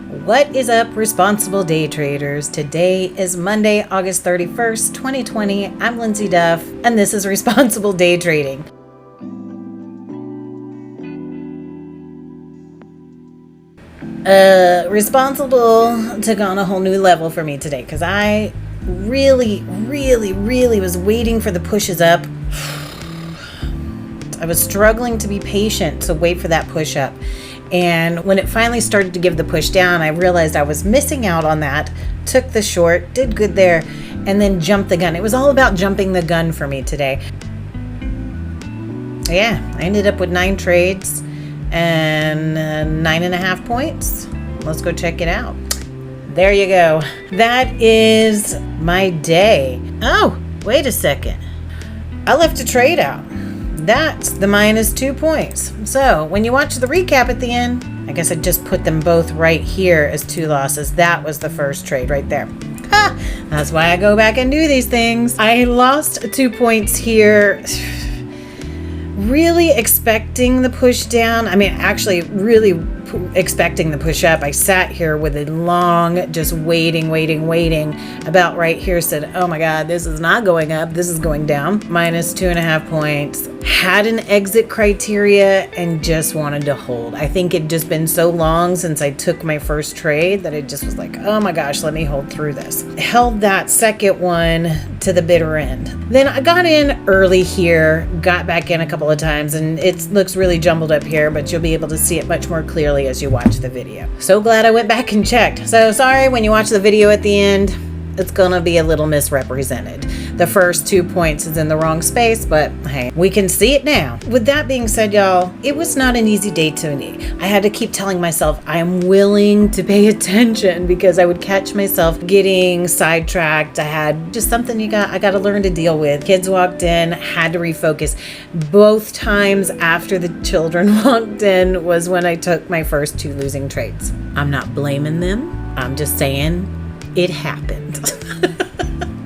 What is up, responsible day traders? Today is Monday, August 31st, 2020. I'm Lindsay Duff, and this is Responsible Day Trading. Responsible took on a whole new level for me today because I really was waiting for the pushes up. I was struggling to be patient to wait for that push up. And when it finally started to give the push down, I realized I was missing out on that, took the short, did good there, and then jumped the gun. It was all about jumping the gun for me today. Yeah, I ended up with 9 trades and 9.5 points. Let's go check it out. There you go. That is my day. Oh, wait a second. I left a trade out. That's the -2 points. So when you watch the recap at the end, I guess I just put them both right here as 2 losses. That was the first trade right there. Ha! That's why I go back and do these things. I lost 2 points here. Really expecting the push down. I mean, actually really expecting the push up. I sat here with a long, just waiting. About right here said, oh my God, this is not going up. This is going down. -2.5 points. Had an exit criteria and just wanted to hold. I think it'd just been so long since I took my first trade that it just was like, oh my gosh, let me hold through this. Held that second one to the bitter end. Then I got in early here, got back in a couple of times, and it looks really jumbled up here, but you'll be able to see it much more clearly as you watch the video. So glad I went back and checked. So sorry when you watch the video at the end, it's gonna be a little misrepresented. The first 2 points is in the wrong space, but hey, we can see it now. With that being said, y'all, it was not an easy day to me. I had to keep telling myself I am willing to pay attention because I would catch myself getting sidetracked. I had just something I got to learn to deal with. Kids walked in, had to refocus. Both times after the children walked in was when I took my first 2 losing trades. I'm not blaming them. I'm just saying it happened.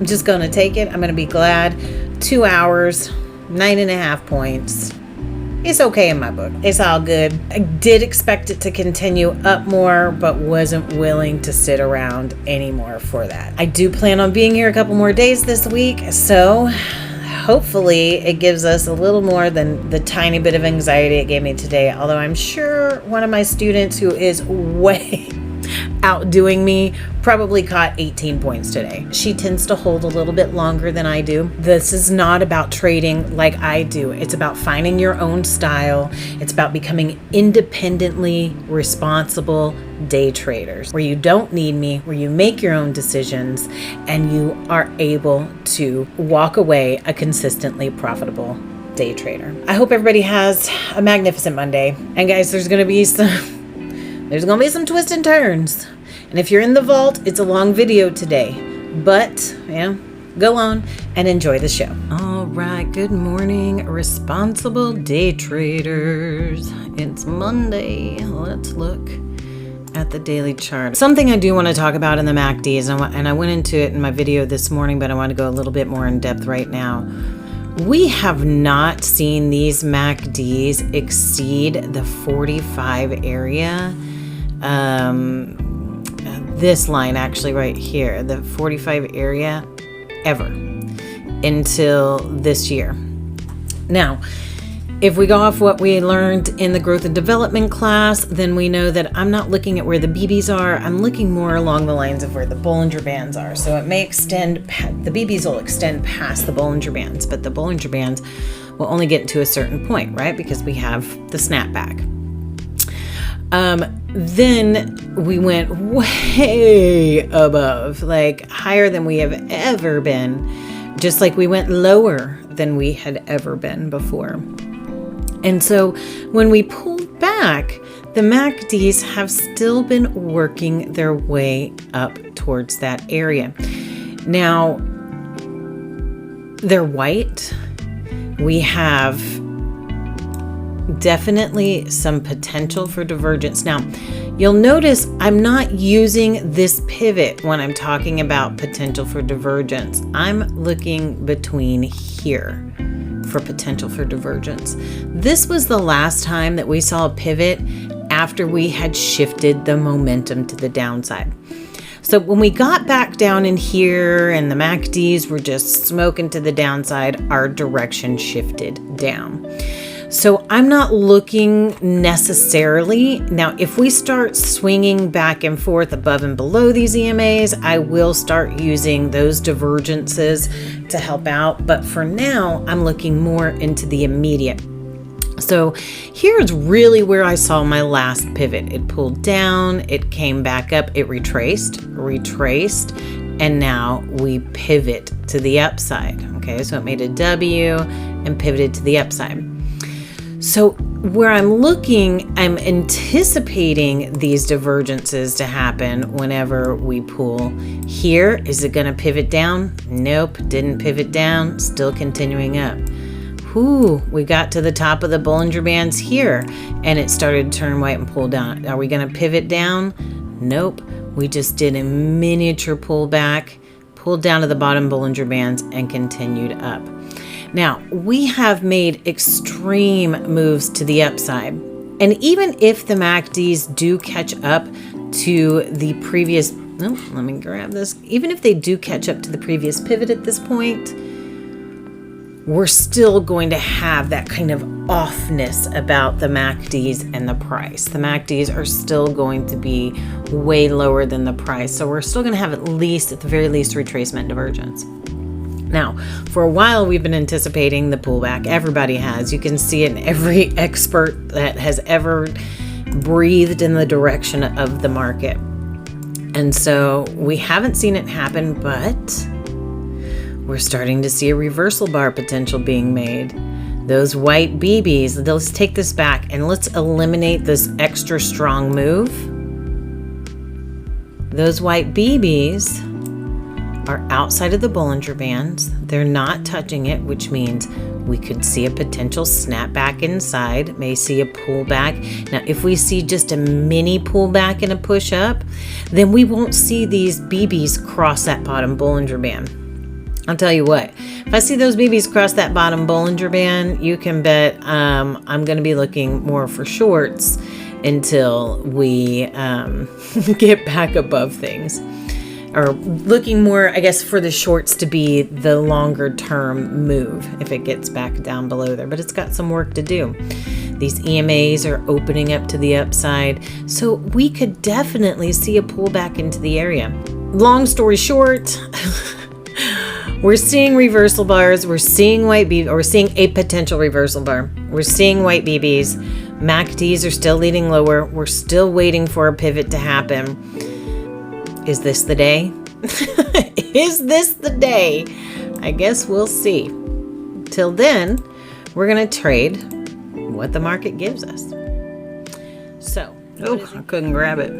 I'm just going to take it. I'm going to be glad. 2 hours, 9.5 points. It's okay in my book. It's all good. I did expect it to continue up more, but wasn't willing to sit around anymore for that. I do plan on being here a couple more days this week, so hopefully it gives us a little more than the tiny bit of anxiety it gave me today. Although I'm sure one of my students who is way outdoing me probably caught 18 points today. She tends to hold a little bit longer than I do. This is not about trading like I do. It's about finding your own style. It's about becoming independently responsible day traders, where you don't need me, where you make your own decisions, and you are able to walk away a consistently profitable day trader. I hope everybody has a magnificent Monday. And guys, there's gonna be some twists and turns. And if you're in the vault, it's a long video today. But, yeah, go on and enjoy the show. All right, good morning, responsible day traders. It's Monday. Let's look at the daily chart. Something I do want to talk about in the MACDs, and I went into it in my video this morning, but I want to go a little bit more in depth right now. We have not seen these MACDs exceed the 45 area. This line actually right here, the 45 area, ever until this year. Now, if we go off what we learned in the growth and development class, then we know that I'm not looking at where the BBs are. I'm looking more along the lines of where the Bollinger Bands are. So it may extend, the BBs will extend past the Bollinger Bands, but the Bollinger Bands will only get to a certain point, right? Because we have the snapback. Then we went way above, like higher than we have ever been, just like we went lower than we had ever been before. And so when we pulled back, the MACDs have still been working their way up towards that area. Now, they're white. We have definitely some potential for divergence. Now, you'll notice I'm not using this pivot when I'm talking about potential for divergence. I'm looking between here for potential for divergence. This was the last time that we saw a pivot after we had shifted the momentum to the downside. So when we got back down in here and the MACDs were just smoking to the downside, our direction shifted down. So I'm not looking necessarily. Now, if we start swinging back and forth above and below these EMAs, I will start using those divergences to help out. But for now, I'm looking more into the immediate. So here's really where I saw my last pivot. It pulled down, it came back up, it retraced, and now we pivot to the upside. Okay, so it made a W and pivoted to the upside. So where I'm looking, I'm anticipating these divergences to happen whenever we pull here. Is it going to pivot down? Nope, didn't pivot down, still continuing up. Ooh, we got to the top of the Bollinger Bands here and it started to turn white and pull down. Are we going to pivot down? Nope, we just did a miniature pullback, pulled down to the bottom Bollinger Bands and continued up. Now, we have made extreme moves to the upside. And even if the MACDs do catch up to the previous, let me grab this. Even if they do catch up to the previous pivot at this point, we're still going to have that kind of offness about the MACDs and the price. The MACDs are still going to be way lower than the price. So we're still going to have at the very least, retracement divergence. Now, for a while, we've been anticipating the pullback. Everybody has. You can see it in every expert that has ever breathed in the direction of the market. And so we haven't seen it happen, but we're starting to see a reversal bar potential being made. Those white BBs, let's take this back and let's eliminate this extra strong move. Those white BBs are outside of the Bollinger Bands. They're not touching it, which means we could see a potential snapback inside, may see a pullback. Now, if we see just a mini pullback and a push up, then we won't see these BBs cross that bottom Bollinger Band. I'll tell you what, if I see those BBs cross that bottom Bollinger Band, you can bet I'm going to be looking more for shorts until we get back above things. Or looking more, I guess, for the shorts to be the longer term move if it gets back down below there. But it's got some work to do. These EMAs are opening up to the upside. So we could definitely see a pullback into the area. Long story short, we're seeing reversal bars. We're seeing white BBs, or we're seeing a potential reversal bar. We're seeing white BBs. MACDs are still leading lower. We're still waiting for a pivot to happen. Is this the day? Is this the day? I guess we'll see. Till then, we're going to trade what the market gives us. So, I couldn't grab it.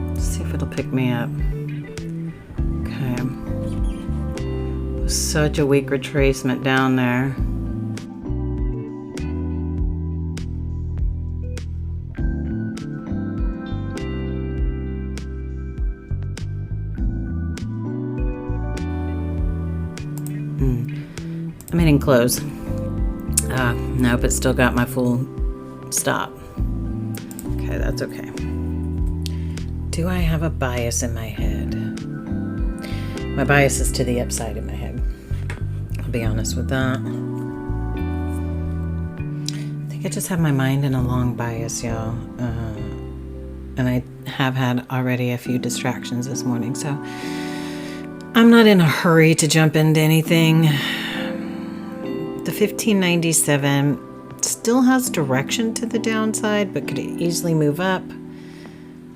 Let's see if it'll pick me up. Okay. Such a weak retracement down there. I'm hitting close. Nope, it's still got my full stop. Okay, that's okay. Do I have a bias in my head? My bias is to the upside in my head. I'll be honest with that. I think I just have my mind in a long bias, y'all. And I have had already a few distractions this morning, so I'm not in a hurry to jump into anything. The 1597 still has direction to the downside, but could easily move up.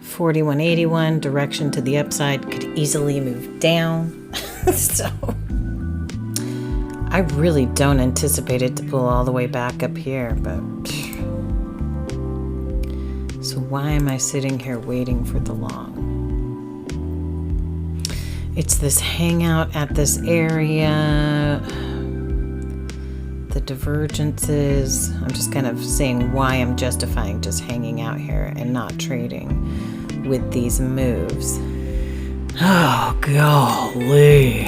4181, direction to the upside, could easily move down. So I really don't anticipate it to pull all the way back up here, but so why am I sitting here waiting for the long? It's this hangout at this area. The divergences. I'm just kind of saying why I'm justifying just hanging out here and not trading with these moves. Oh, golly.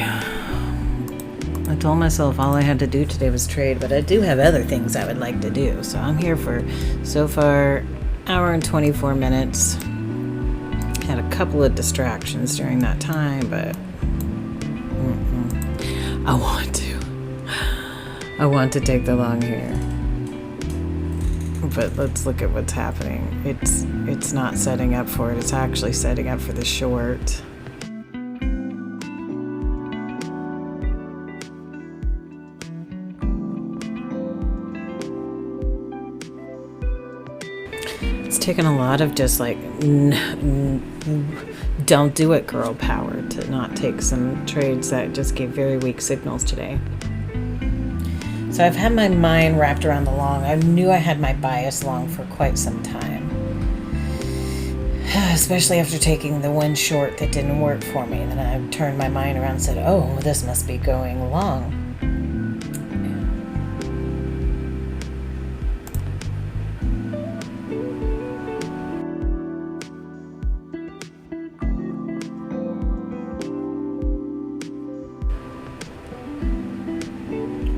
I told myself all I had to do today was trade, but I do have other things I would like to do. So I'm here for, so far, hour and 24 minutes. Had a couple of distractions during that time, but I want to take the long here. But let's look at what's happening. It's not setting up for it. It's actually setting up for the short. It's taken a lot of just like don't do it girl power to not take some trades that just gave very weak signals today. So I've had my mind wrapped around the long. I knew I had my bias long for quite some time, especially after taking the one short that didn't work for me. Then I turned my mind around and said, oh, this must be going long.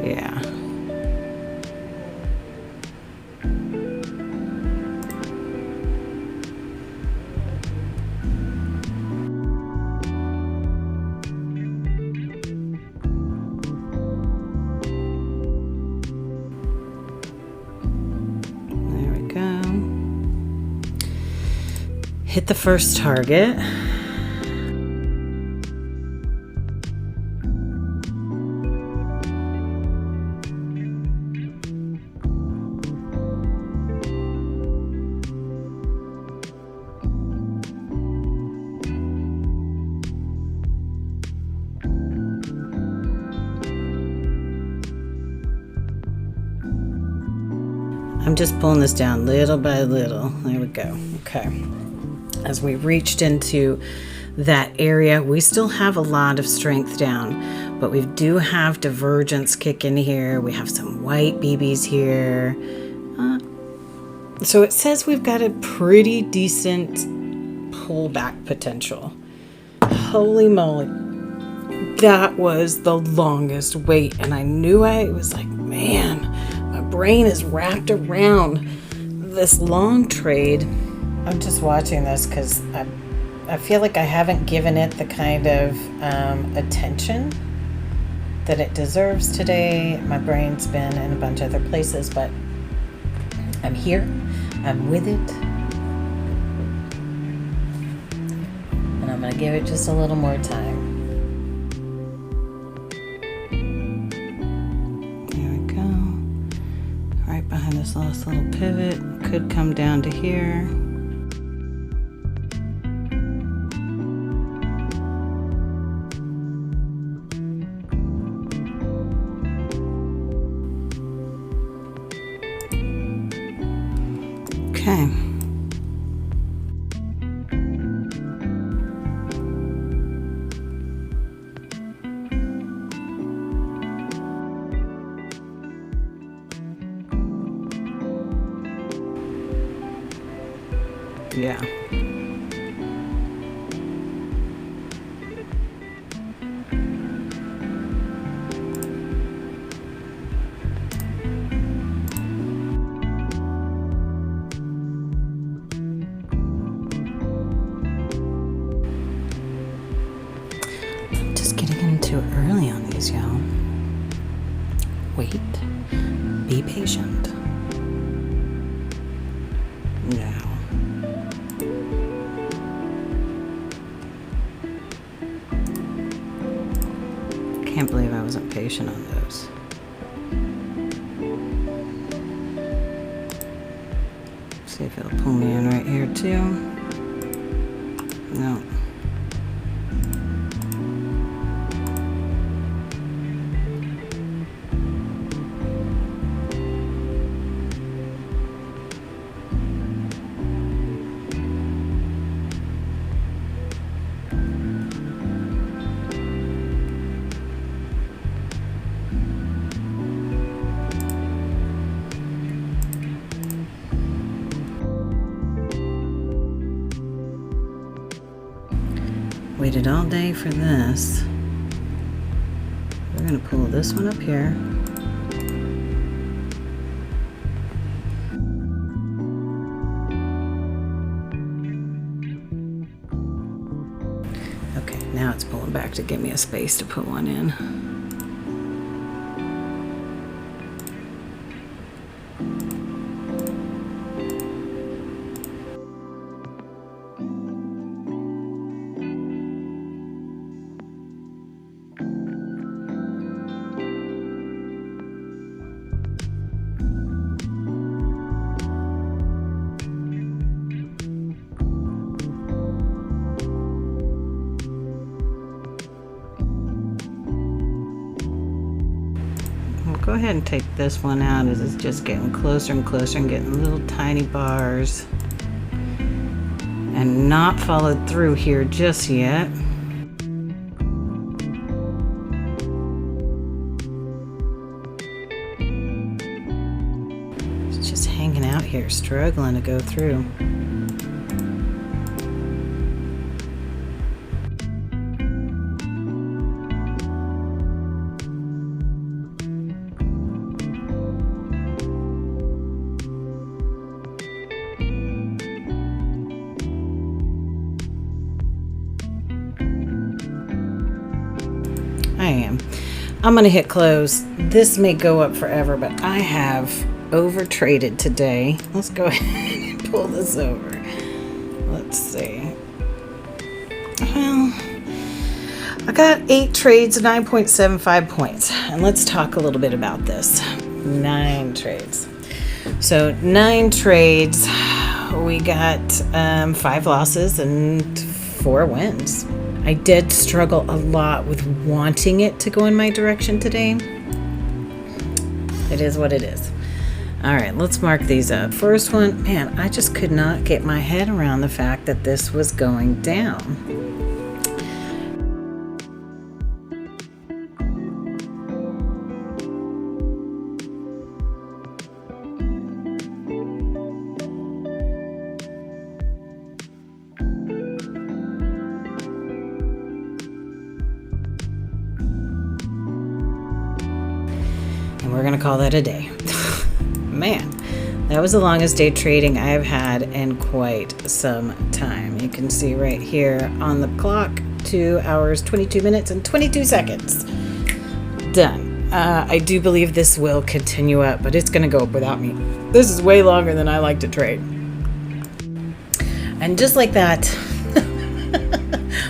Yeah. There we go. Hit the first target. I'm just pulling this down little by little. There we go. Okay. As we reached into that area, we still have a lot of strength down, but we do have divergence kick in here. We have some white BBs here. So it says we've got a pretty decent pullback potential. Holy moly. That was the longest wait. And I knew it was like, man, my brain is wrapped around this long trade. I'm just watching this because I feel like I haven't given it the kind of attention that it deserves today. My brain's been in a bunch of other places, but I'm here. I'm with it. And I'm going to give it just a little more time. Behind this last little pivot, could come down to here. Okay. Yeah. I'm just getting in too early on these, y'all. Wait. Be patient. Now. Can't believe I wasn't patient on those. See if it'll pull me in right here too. No. Waited all day for this. We're going to pull this one up here. Okay, now it's pulling back to give me a space to put one in. Go ahead and take this one out as it's just getting closer and closer and getting little tiny bars, and not followed through here just yet. It's just hanging out here, struggling to go through. I'm going to hit close. This may go up forever, but I have over traded today. Let's go ahead and pull this over. Let's see. Well, I got 8 trades, 9.75 points. And let's talk a little bit about this. 9 trades. So 9 trades. We got 5 losses and 4 wins. I did struggle a lot with wanting it to go in my direction today. It is what it is. All right, let's mark these up. First one, man, I just could not get my head around the fact that this was going down. We're gonna call that a day. Man, that was the longest day trading I've had in quite some time. You can see right here on the clock, 2 hours, 22 minutes, and 22 seconds. Done. I do believe this will continue up, but it's gonna go up without me. This is way longer than I like to trade. And just like that,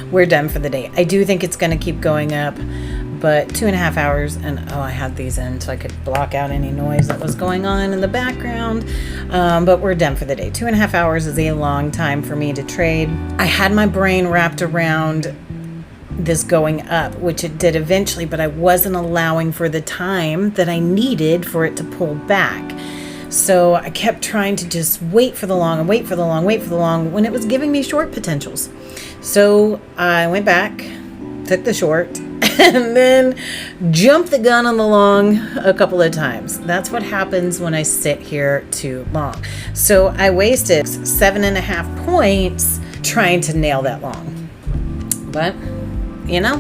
we're done for the day. I do think it's gonna keep going up, but 2.5 hours, and I had these in so I could block out any noise that was going on in the background, but we're done for the day. 2.5 hours is a long time for me to trade. I had my brain wrapped around this going up, which it did eventually, but I wasn't allowing for the time that I needed for it to pull back. So I kept trying to just wait for the long and wait for the long, wait for the long, when it was giving me short potentials. So I went back, took the short, and then jumped the gun on the long a couple of times. That's what happens when I sit here too long. So I wasted 7.5 points trying to nail that long. But, you know,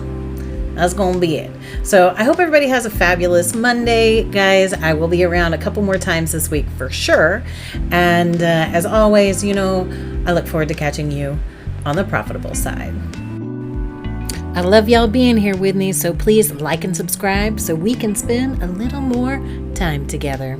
that's gonna be it. So I hope everybody has a fabulous Monday, guys. I will be around a couple more times this week for sure. And as always, you know, I look forward to catching you on the profitable side. I love y'all being here with me, so please like and subscribe so we can spend a little more time together.